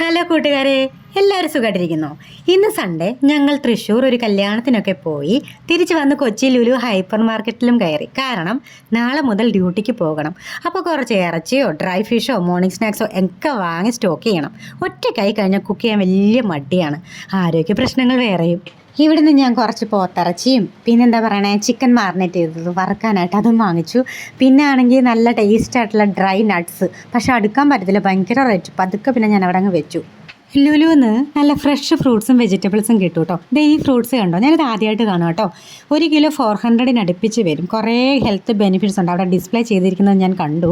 Hello കൂട്ടുകാരെ, എല്ലാവരും സുഖമായിട്ടിരിക്കുന്നു. ഇന്ന് സൺഡേ ഞങ്ങൾ തൃശ്ശൂർ ഒരു കല്യാണത്തിനൊക്കെ പോയി തിരിച്ച് വന്ന് കൊച്ചി ലുലു ഹൈപ്പർ മാർക്കറ്റിലും കയറി. കാരണം നാളെ മുതൽ ഡ്യൂട്ടിക്ക് പോകണം. അപ്പോൾ കുറച്ച് ഇറച്ചിയോ ഡ്രൈ ഫിഷോ മോർണിംഗ് സ്നാക്സോ ഒക്കെ വാങ്ങി സ്റ്റോക്ക് ചെയ്യണം. ഒറ്റയ്ക്കായി കഴിഞ്ഞാൽ കുക്ക് ചെയ്യാൻ വലിയ മടിയാണ്. ആരോഗ്യ പ്രശ്നങ്ങൾ വേറെയും. ഇവിടുന്ന് ഞാൻ കുറച്ച് പോത്തിറച്ചിയും പിന്നെന്താ പറയണേ ചിക്കൻ മാറിനേറ്റ് ചെയ്തത് വറുക്കാനായിട്ട് അതും വാങ്ങിച്ചു. പിന്നെ ആണെങ്കിൽ നല്ല ടേസ്റ്റ് ആയിട്ടുള്ള ഡ്രൈ നട്ട്സ്, പക്ഷെ അടുക്കാൻ പറ്റത്തില്ല, ഭയങ്കര റേറ്റ്. പതുക്കെ പിന്നെ ഞാൻ അവിടെ അങ്ങ് വെച്ചു. ലുലുന്ന് നല്ല ഫ്രഷ് ഫ്രൂട്ട്സും വെജിറ്റബിൾസും കിട്ടും കേട്ടോ. ദേ ഈ ഫ്രൂട്ട്സ് കണ്ടോ, ഞാനിത് ആദ്യമായിട്ട് കാണാം കേട്ടോ. 1 കിലോ 400 അടുപ്പിച്ച് വരും. കുറേ ഹെൽത്ത് ബെനിഫിറ്റ്സ് ഉണ്ട് അവിടെ ഡിസ്പ്ലേ ചെയ്തിരിക്കുന്നത് ഞാൻ കണ്ടു.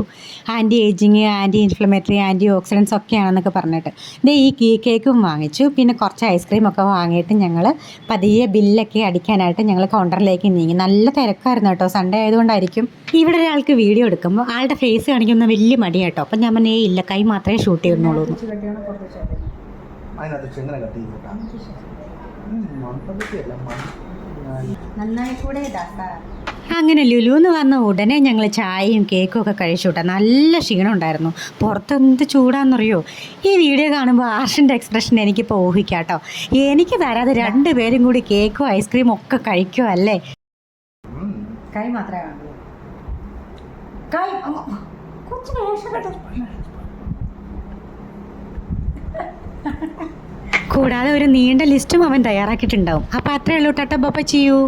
Anti ageing, anti inflammatory, anti oxidants ഒക്കെയാണെന്നൊക്കെ പറഞ്ഞിട്ട്. ദേ ഈ കേക്കും വാങ്ങിച്ചു. പിന്നെ കുറച്ച് ഐസ്ക്രീമൊക്കെ വാങ്ങിയിട്ട് ഞങ്ങൾ പതിയെ ബില്ലൊക്കെ അടിക്കാനായിട്ട് ഞങ്ങൾ കൗണ്ടറിലേക്ക് നീങ്ങി. നല്ല തിരക്കായിരുന്നു കേട്ടോ, സൺഡേ ആയതുകൊണ്ടായിരിക്കും. ഇവിടെ ഒരാൾക്ക് വീഡിയോ എടുക്കുമ്പോൾ ആളുടെ ഫേസ് കാണിക്കുന്ന വലിയ മടിയാട്ടോ. അപ്പം ഞാൻ പറഞ്ഞേ ഇല്ല, കൈ മാത്രമേ ഷൂട്ട് ചെയ്യുന്നുള്ളൂ. അതിനകത്ത് ചെങ്ങനെ കത്തി അങ്ങനെ ലുലുന്ന് വന്ന ഉടനെ ഞങ്ങൾ ചായയും കേക്കും ഒക്കെ കഴിച്ചു കൂട്ടാ. നല്ല ക്ഷീണം ഉണ്ടായിരുന്നു. പുറത്തെന്ത് ചൂടാന്നറിയോ. ഈ വീഡിയോ കാണുമ്പോൾ ആർഷിൻ്റെ എക്സ്പ്രഷൻ എനിക്കിപ്പോൾ ഊഹിക്കാം കേട്ടോ. എനിക്ക് തരാതെ 2 പേരും കൂടി കേക്കും ഐസ്ക്രീമും ഒക്കെ കഴിക്കുമോ അല്ലേ. കൈ മാത്രമേ കാണുള്ളൂ. കൈ കൂടാതെ ഒരു നീണ്ട ലിസ്റ്റും അവൻ തയ്യാറാക്കിയിട്ടുണ്ടാവും. അപ്പോൾ അത്രയേ ഉള്ളൂ. ടാറ്റ ബൈ ചെയ്യൂ.